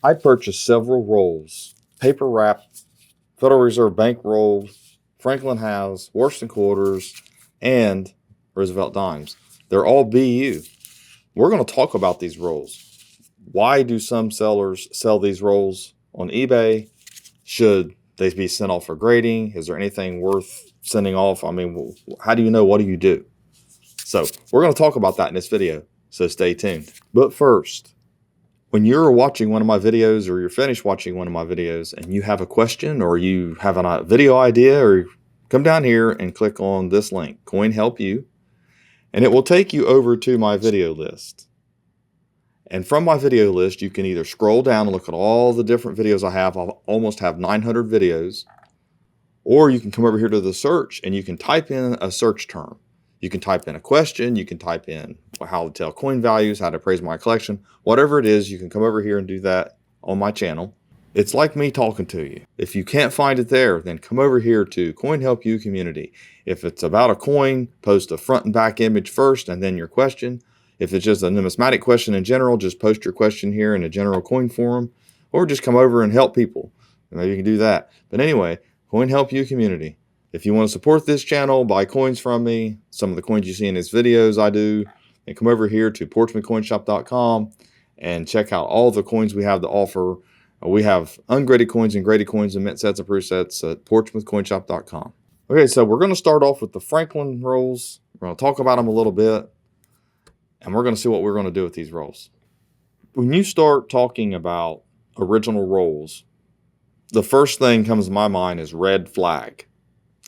I purchased several rolls, paper wrap, Federal Reserve Bank roll, Franklin House, Washington Quarters, and Roosevelt Dimes. They're all BU. We're going to talk about these rolls. Why do some sellers sell these rolls on eBay? Should they be sent off for grading? Is there anything worth sending off? I mean, how do you know? What do you do? So we're going to talk about that in this video. So stay tuned. But first, when you're watching one of my videos or you're finished watching one of my videos and you have a question or you have a video idea, or come down here and click on this link, Coin Help You, and it will take you over to my video list. And from my video list, you can either scroll down and look at all the different videos I have. I almost have 900 videos. Or you can come over here to the search and you can type in a search term. You can type in a question. You can type in how to tell coin values, how to appraise my collection. Whatever it is, you can come over here and do that on my channel. It's like me talking to you. If you can't find it there, then come over here to Coin Help You Community. If it's about a coin, post a front and back image first and then your question. If it's just a numismatic question in general, just post your question here in a general coin forum, or just come over and help people. Maybe you can do that. But anyway, Coin Help You Community. If you want to support this channel, buy coins from me, some of the coins you see in these videos I do, and come over here to portsmouthcoinshop.com and check out all the coins we have to offer. We have ungraded coins and graded coins and mint sets and proof sets at portsmouthcoinshop.com. Okay, so we're going to start off with the Franklin rolls. We're going to talk about them a little bit, and we're going to see what we're going to do with these rolls. When you start talking about original rolls, the first thing comes to my mind is red flag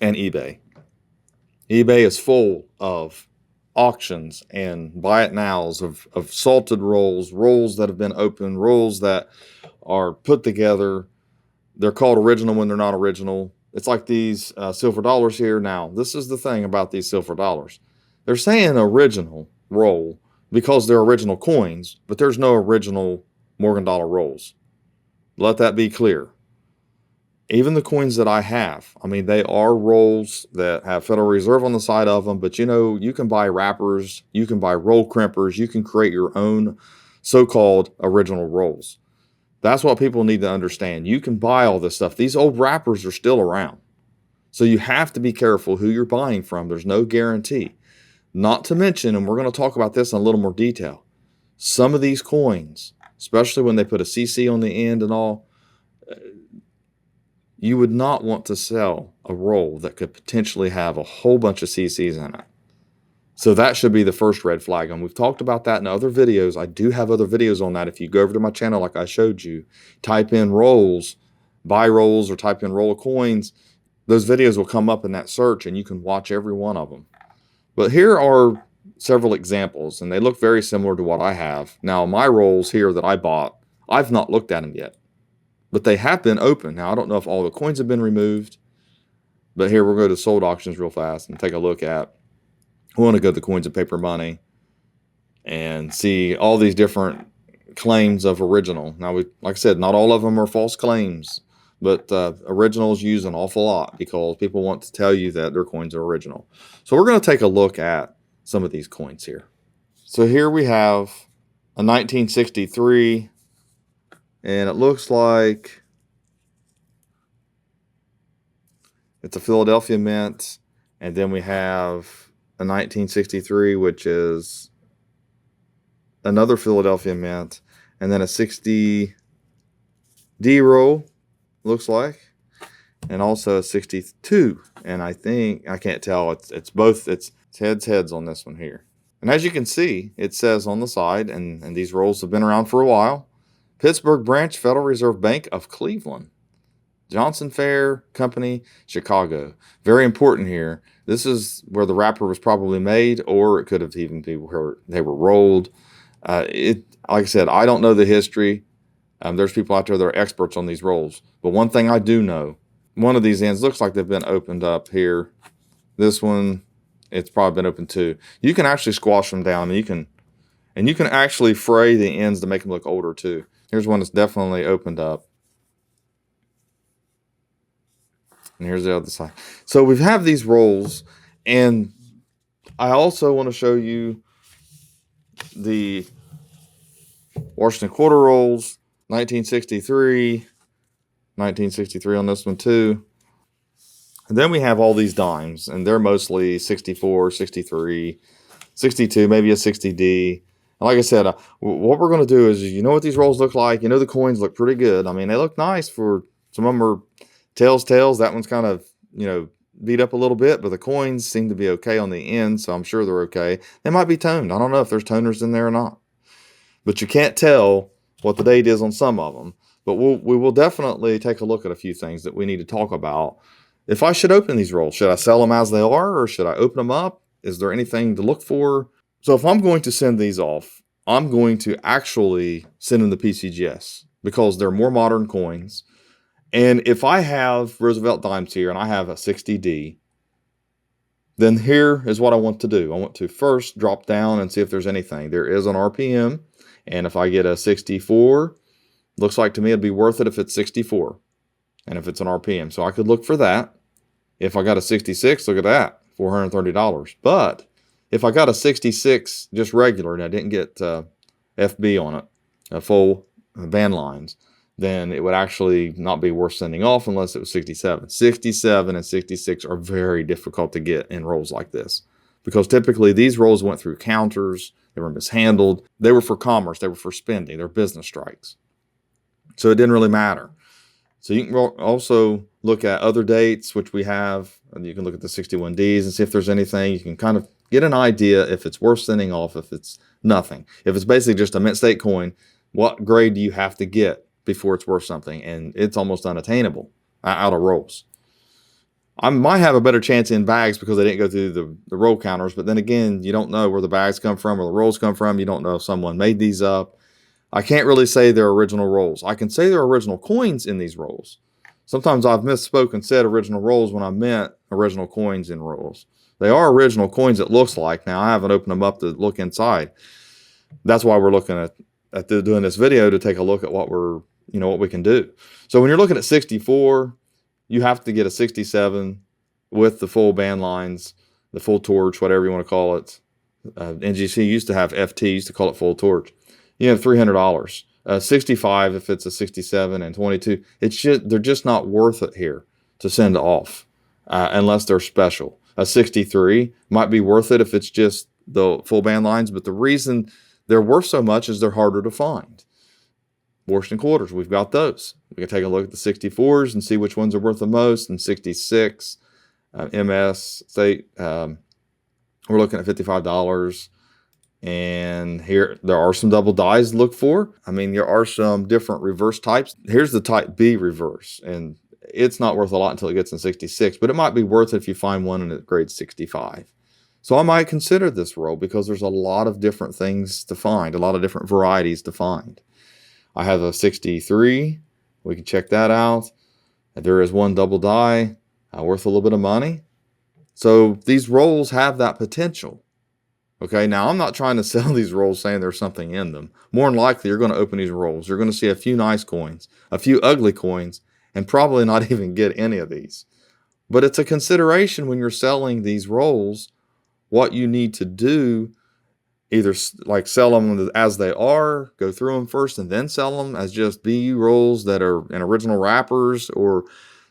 and eBay. eBay is full of auctions and buy it nows of salted rolls, rolls that have been opened, rolls that are put together. They're called original when they're not original. It's like these silver dollars here. Now, this is the thing about these silver dollars. They're saying original roll because they're original coins, but there's no original Morgan dollar rolls. Let that be clear. Even the coins that I have, I mean, they are rolls that have Federal Reserve on the side of them, but you know, you can buy wrappers, you can buy roll crimpers, you can create your own so-called original rolls. That's what people need to understand. You can buy all this stuff. These old wrappers are still around. So you have to be careful who you're buying from. There's no guarantee. Not to mention, and we're going to talk about this in a little more detail, some of these coins, especially when they put a CC on the end and all, you would not want to sell a roll that could potentially have a whole bunch of CCs in it. So that should be the first red flag. And we've talked about that in other videos. I do have other videos on that. If you go over to my channel like I showed you, type in rolls, buy rolls, or type in roll of coins, those videos will come up in that search and you can watch every one of them. But here are several examples, and they look very similar to what I have. Now, my rolls here that I bought, I've not looked at them yet, but they have been open. Now, I don't know if all the coins have been removed, but here we'll go to sold auctions real fast and take a look at. We want to go to the coins and paper money and see all these different claims of original. Now, like I said, not all of them are false claims, but originals use an awful lot because people want to tell you that their coins are original. So we're going to take a look at some of these coins here. So here we have a 1963, and it looks like it's a Philadelphia mint, and then we have a 1963, which is another Philadelphia mint, and then a 60D roll, looks like, and also a 62. And I think, I can't tell, it's both, it's heads on this one here. And as you can see, it says on the side, and these rolls have been around for a while, Pittsburgh Branch Federal Reserve Bank of Cleveland, Johnson Fair Company, Chicago. Very important here. This is where the wrapper was probably made, or it could have even been where they were rolled. Like I said, I don't know the history. There's people out there that are experts on these rolls. But one thing I do know, one of these ends looks like they've been opened up here. This one, it's probably been opened too. You can actually squash them down, and you can actually fray the ends to make them look older too. Here's one that's definitely opened up. And here's the other side. So we have these rolls, and I also want to show you the Washington quarter rolls, 1963, 1963 on this one too. And then we have all these dimes, and they're mostly 64, 63, 62, maybe a 60D. And like I said, what we're going to do is, you know what these rolls look like. You know the coins look pretty good. I mean, they look nice for some of them are tails. That one's kind of, beat up a little bit, but the coins seem to be okay on the end, so I'm sure they're okay. They might be toned. I don't know if there's toners in there or not. But you can't tell what the date is on some of them. But we will definitely take a look at a few things that we need to talk about. If I should open these rolls, should I sell them as they are, or should I open them up? Is there anything to look for? So if I'm going to send these off, I'm going to actually send them to PCGS because they're more modern coins. And if I have Roosevelt dimes here and I have a 60D, then here is what I want to do. I want to first drop down and see if there's anything. There is an RPM. And if I get a 64, looks like to me it'd be worth it if it's 64. And if it's an RPM. So I could look for that. If I got a 66, look at that, $430. But if I got a 66 just regular and I didn't get FB on it, full band lines, then it would actually not be worth sending off unless it was 67. 67 and 66 are very difficult to get in rolls like this because typically these rolls went through counters, they were mishandled, they were for commerce, they were for spending, they're business strikes. So it didn't really matter. So you can also look at other dates, which we have. You can look at the 61Ds and see if there's anything. You can kind of get an idea if it's worth sending off, if it's nothing. If it's basically just a mint state coin, what grade do you have to get before it's worth something? And it's almost unattainable out of rolls. I might have a better chance in bags because I didn't go through the roll counters. But then again, you don't know where the bags come from or the rolls come from. You don't know if someone made these up. I can't really say they're original rolls. I can say they're original coins in these rolls. Sometimes I've misspoke and said original rolls when I meant original coins in rolls. They are original coins, it looks like. Now, I haven't opened them up to look inside. That's why we're looking at doing this video, to take a look at what we can do. So when you're looking at 64, you have to get a 67 with the full band lines, the full torch, whatever you want to call it. NGC used to have FT, used to call it full torch. You have $300. 65 if it's a 67 and 22. They're just not worth it here to send off unless they're special. A 63 might be worth it if it's just the full band lines, but the reason they're worth so much is they're harder to find. Washington quarters, we've got those. We can take a look at the 64s and see which ones are worth the most. And 66, MS, say we're looking at $55. And here, there are some double dies to look for. I mean, there are some different reverse types. Here's the type B reverse, and it's not worth a lot until it gets in 66, but it might be worth it if you find one in grade 65. So I might consider this roll because there's a lot of different things to find, a lot of different varieties to find. I have a 63. We can check that out. There is one double die worth a little bit of money. So these rolls have that potential. Okay, now I'm not trying to sell these rolls saying there's something in them. More than likely, you're going to open these rolls. You're going to see a few nice coins, a few ugly coins, and probably not even get any of these. But it's a consideration when you're selling these rolls, what you need to do, either like sell them as they are, go through them first, and then sell them as just BU rolls that are in original wrappers, or,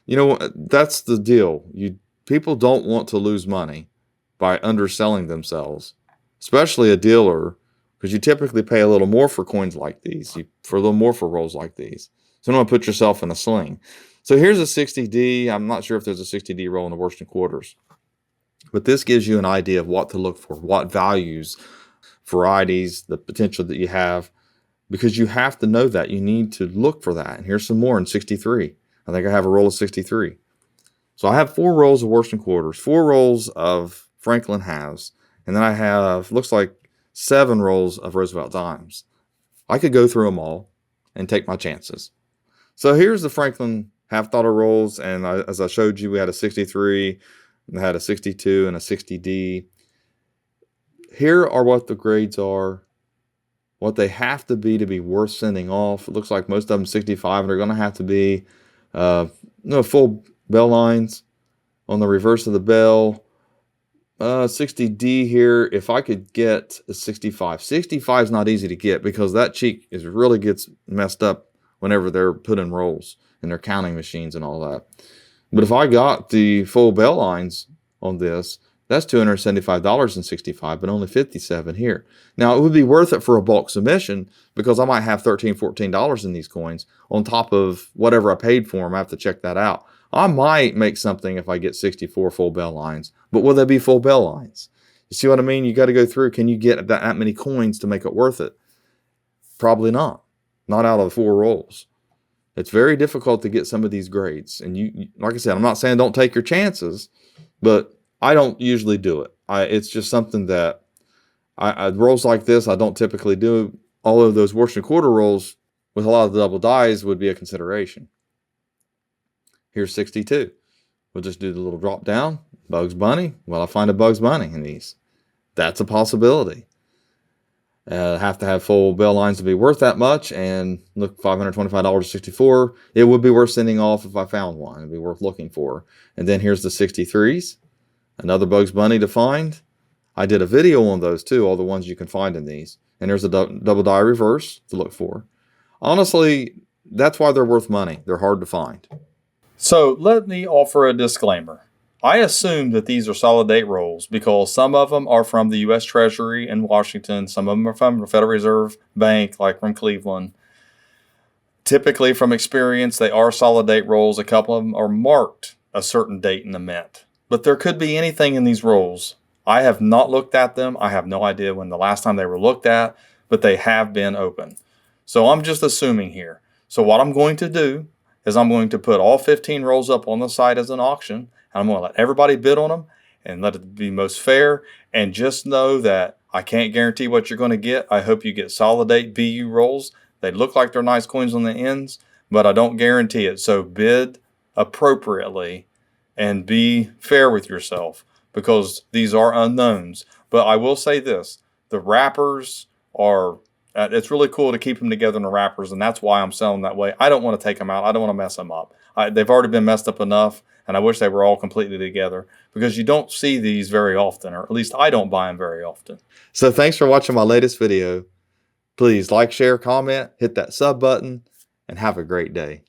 that's the deal. People don't want to lose money by underselling themselves. Especially a dealer, because you typically pay a little more for coins like these, for a little more for rolls like these. So don't put yourself in a sling. So here's a 60D. I'm not sure if there's a 60D roll in the Washington quarters, but this gives you an idea of what to look for, what values, varieties, the potential that you have, because you have to know that. You need to look for that. And here's some more in 63. I think I have a roll of 63. So I have 4 rolls of Washington quarters, 4 rolls of Franklin halves, and then I have, looks like 7 rolls of Roosevelt dimes. I could go through them all and take my chances. So here's the Franklin half-dollar rolls, and as I showed you, we had a 63, we had a 62, and a 60D. Here are what the grades are, what they have to be worth sending off. It looks like most of them 65, and they're going to have to be full bell lines on the reverse of the bell. 60D here, if I could get a 65. 65 is not easy to get because that cheek really gets messed up whenever they're put in rolls and they're counting machines and all that. But if I got the full bell lines on this, that's $275.65, but only $57 here. Now, it would be worth it for a bulk submission because I might have $13, $14 in these coins on top of whatever I paid for them. I have to check that out. I might make something if I get 64 full bell lines, but will they be full bell lines? You see what I mean? You got to go through. Can you get that many coins to make it worth it? Probably not. Not out of 4 rolls. It's very difficult to get some of these grades. And you, like I said, I'm not saying don't take your chances, but I don't usually do it. It's just something that rolls like this, I don't typically do. Although those Washington quarter rolls with a lot of the double dies would be a consideration. Here's 62. We'll just do the little drop down. Bugs Bunny. Well, I find a Bugs Bunny in these. That's a possibility. Have to have full bell lines to be worth that much, and look, $525.64. It would be worth sending off if I found one. It'd be worth looking for. And then here's the 63s. Another Bugs Bunny to find. I did a video on those too, all the ones you can find in these. And there's a double die reverse to look for. Honestly, that's why they're worth money. They're hard to find. So let me offer a disclaimer. I assume that these are solid date rolls because some of them are from the U.S. Treasury in Washington. Some of them are from the Federal Reserve Bank, like from Cleveland. Typically, from experience, they are solid date rolls. A couple of them are marked a certain date in the mint. But there could be anything in these rolls. I have not looked at them. I have no idea when the last time they were looked at, but they have been open. So I'm just assuming here. So what I'm going to do is I'm going to put all 15 rolls up on the site as an auction, and I'm going to let everybody bid on them and let it be most fair. And just know that I can't guarantee what you're going to get. I hope you get solid date BU rolls. They look like they're nice coins on the ends, but I don't guarantee it. So bid appropriately and be fair with yourself because these are unknowns. But I will say this, the wrappers are, it's really cool to keep them together in the wrappers, and that's why I'm selling that way. I don't want to take them out. I don't want to mess them up. They've already been messed up enough, and I wish they were all completely together because you don't see these very often, or at least I don't buy them very often. So thanks for watching my latest video. Please like, share, comment, hit that sub button, and have a great day.